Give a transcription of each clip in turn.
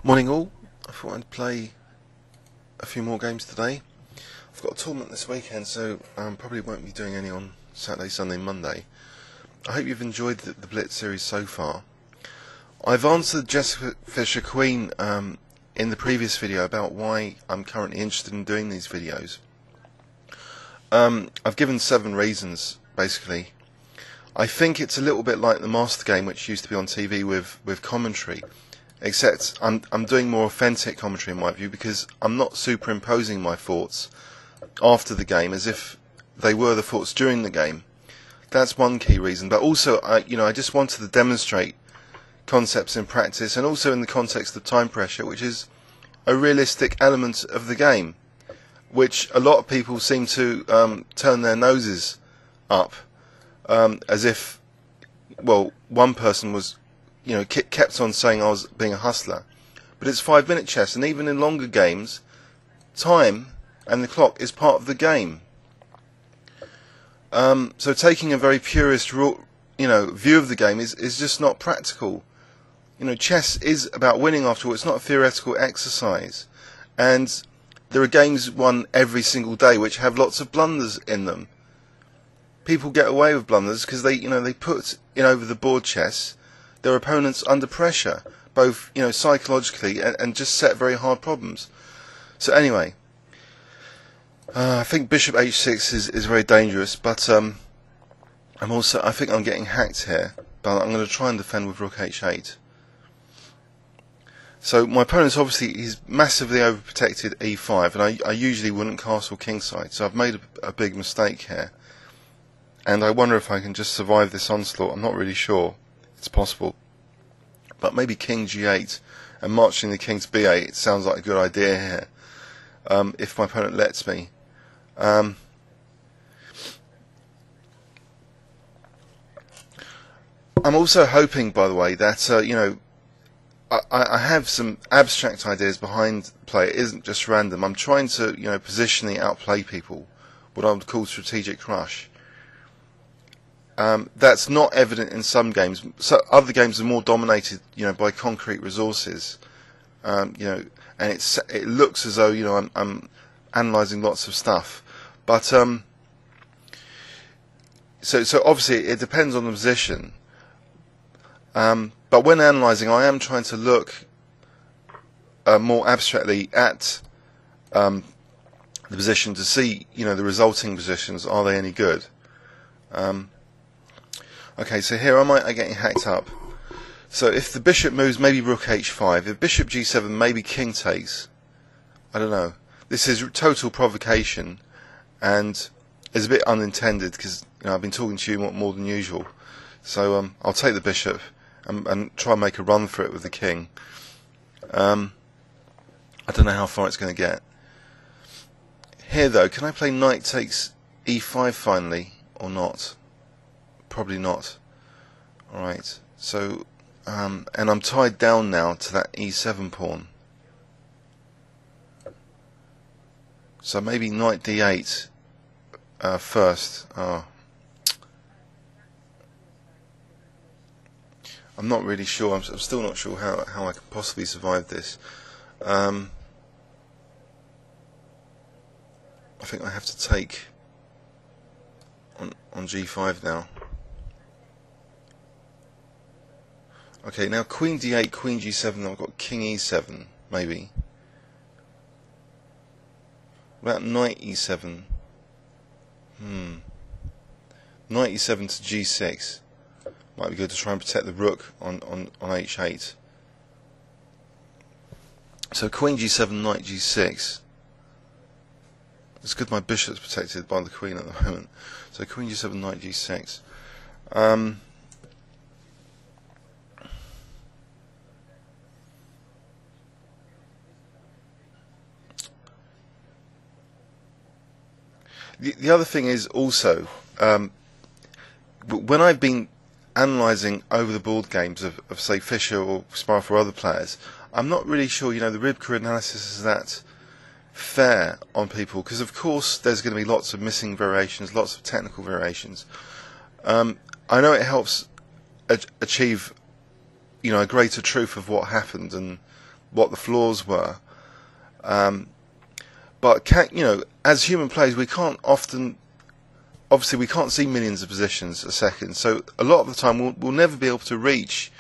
Morning all, I thought I'd play a few more games today. I've got a tournament this weekend, so probably won't be doing any on Saturday, Sunday, Monday. I hope you've enjoyed the Blitz series so far. I've answered Jessica Fisher Queen in the previous video about why I'm currently interested in doing these videos. I've given 7 reasons, basically. I think it's a little bit like the Master Game, which used to be on TV with commentary. Except I'm doing more authentic commentary in my view, because I'm not superimposing my thoughts after the game as if they were the thoughts during the game. That's one key reason. But also, I just wanted to demonstrate concepts in practice, and also in the context of time pressure, which is a realistic element of the game, which a lot of people seem to turn their noses up, as if, well, one person was, kept on saying I was being a hustler. But it's 5-minute chess, and even in longer games, time and the clock is part of the game. So taking a very purist view of the game is just not practical. Chess is about winning after all. It's not a theoretical exercise. And there are games won every single day which have lots of blunders in them. People get away with blunders because they put in over the board chess their opponents under pressure, both psychologically and just set very hard problems. So anyway, I think Bishop h6 is very dangerous, but I think I'm getting hacked here. But I'm going to try and defend with Rook h8. So my opponent's he's massively overprotected e5, and I usually wouldn't castle kingside, so I've made a big mistake here. And I wonder if I can just survive this onslaught. I'm not really sure. It's possible. But maybe king g8 and marching the king to b8 sounds like a good idea here, if my opponent lets me. I'm also hoping, by the way, that I have some abstract ideas behind play. It isn't just random. I'm trying to positionally outplay people, what I would call strategic crush. That's not evident in some games. So other games are more dominated, by concrete resources. And it looks as though I'm analysing lots of stuff. But so obviously it depends on the position. But when analysing, I am trying to look more abstractly at the position to see, the resulting positions. Are they any good? Okay, so here am I getting hacked up. So if the bishop moves, maybe rook h5. If bishop g7, maybe king takes. I don't know. This is total provocation, and is a bit unintended because I've been talking to you more than usual. So I'll take the bishop and try and make a run for it with the king. I don't know how far it's going to get. Here though, can I play knight takes e5 finally or not? Probably not. Alright, so and I'm tied down now to that e7 pawn. So maybe knight d8 first. I'm not really sure. I'm still not sure how I can possibly survive this. I think I have to take on g5 now. Okay, now queen d8, queen g7, I've got king e7, maybe. What about knight e7? Knight e7 to g6. Might be good to try and protect the rook on h8. So queen g7, knight g6. It's good my bishop's protected by the queen at the moment. So queen g7, knight g6. The other thing is also, when I've been analysing over the board games of say Fisher or Sparrow or other players, I'm not really sure the Ribka analysis is that fair on people, because of course there's going to be lots of missing variations, lots of technical variations. I know it helps achieve a greater truth of what happened and what the flaws were. But as human players, we can't obviously we can't see millions of positions a second. So a lot of the time, we'll never be able to reach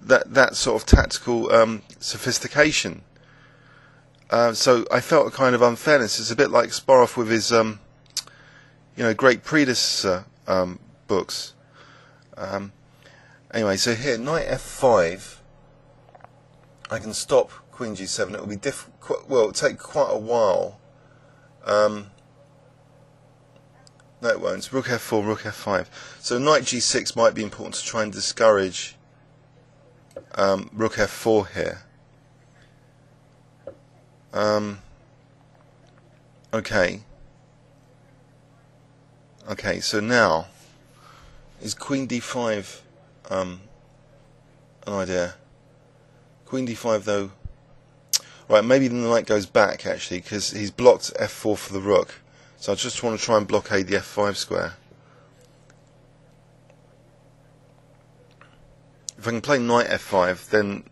that sort of tactical sophistication. So I felt a kind of unfairness. It's a bit like Sparrow with his great predecessor books. Anyway, so here, knight f5, I can stop queen g7. It will be it'll take quite a while. No, it won't. It's rook f4, rook f5. So knight g6 might be important to try and discourage rook f4 here. Okay. Okay, so now, is queen d5 an idea? Queen d5 though, right, maybe the knight goes back actually, because he's blocked f4 for the rook. So I just want to try and blockade the f5 square. If I can play knight f5, then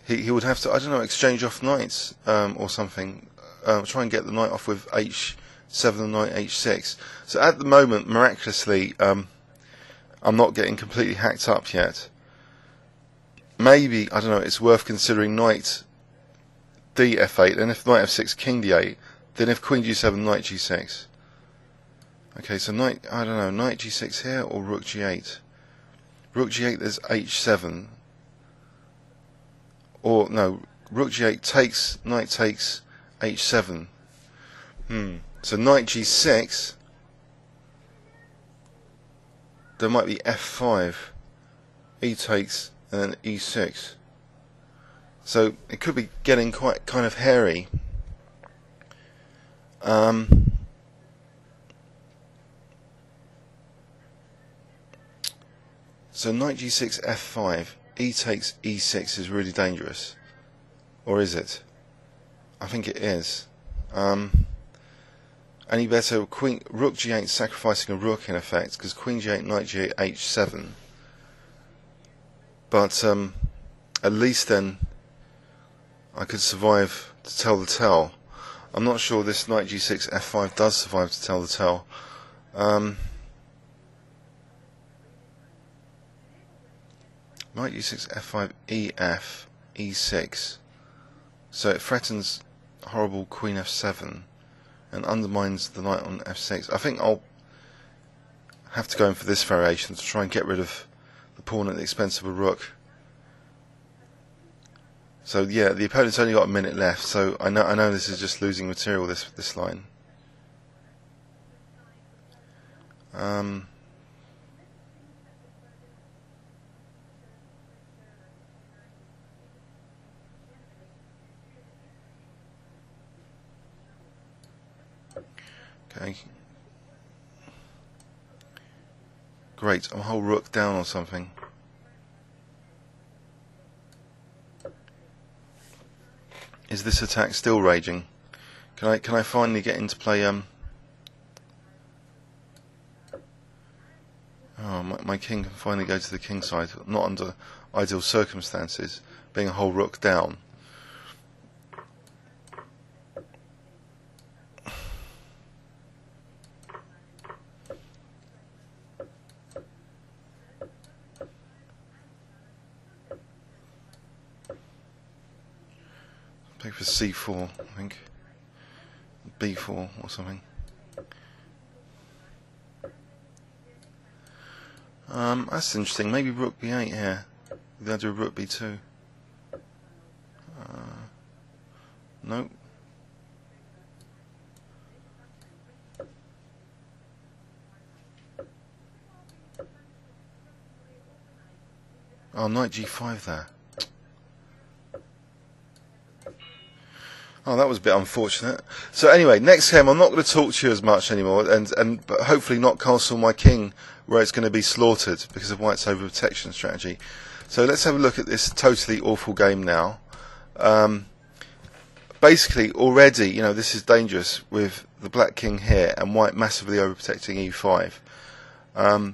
he would have to, I don't know, exchange off knights or something. Try and get the knight off with h7 and knight h6. So at the moment, miraculously, I'm not getting completely hacked up yet. Maybe, I don't know, it's worth considering knight d f8, and if knight f6, king d8, then if queen g7, knight g6. Okay, so knight, I don't know, knight g6 here or rook g8. Rook g8, there's h7. Or, no, rook g8 takes, knight takes h7. So knight g6, there might be f5, e takes, and then e6. So it could be getting quite kind of hairy. So knight g6, f5, e takes e6 is really dangerous. Or is it? I think it is. Any better, rook g8 sacrificing a rook in effect, because queen g8, knight g8, h7. But at least then I could survive to tell the tale. I'm not sure this knight g6, f5 does survive to tell the tale. Knight g6, f5, ef, e6. So it threatens horrible queen f7 and undermines the knight on f6. I think I'll have to go in for this variation to try and get rid of the pawn at the expense of a rook. So yeah, the opponent's only got a minute left, so I know this is just losing material, this line. Okay. Great, I'm a whole rook down or something. Is this attack still raging? Can I finally get into play? Oh, my king can finally go to the king side, not under ideal circumstances, being a whole rook down. Play for c4, I think. b4 or something. That's interesting. Maybe rook b8 here. They'll do rook b2. Nope. Oh, knight g5 there. Oh, that was a bit unfortunate. So anyway, next game I'm not going to talk to you as much anymore, but hopefully not castle my king where it's going to be slaughtered because of White's overprotection strategy. So let's have a look at this totally awful game now. Basically, already, this is dangerous with the black king here and White massively overprotecting e5.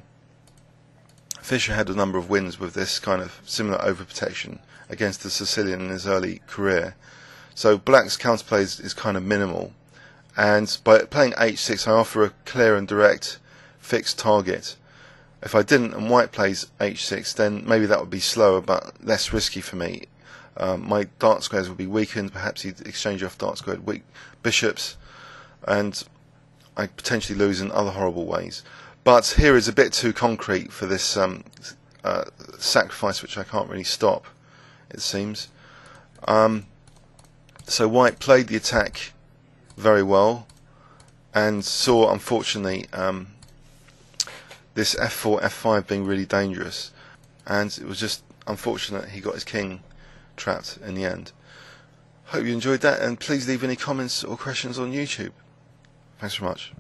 Fischer had a number of wins with this kind of similar overprotection against the Sicilian in his early career. So black's counterplay is kind of minimal, and by playing h6 I offer a clear and direct fixed target. If I didn't and white plays h6, then maybe that would be slower but less risky for me. My dark squares would be weakened, perhaps he'd exchange off dark squared weak bishops, and I'd potentially lose in other horrible ways. But here is a bit too concrete for this sacrifice, which I can't really stop, it seems. So white played the attack very well and saw, unfortunately, this f4, f5 being really dangerous, and it was just unfortunate he got his king trapped in the end. Hope you enjoyed that, and please leave any comments or questions on YouTube. Thanks very much.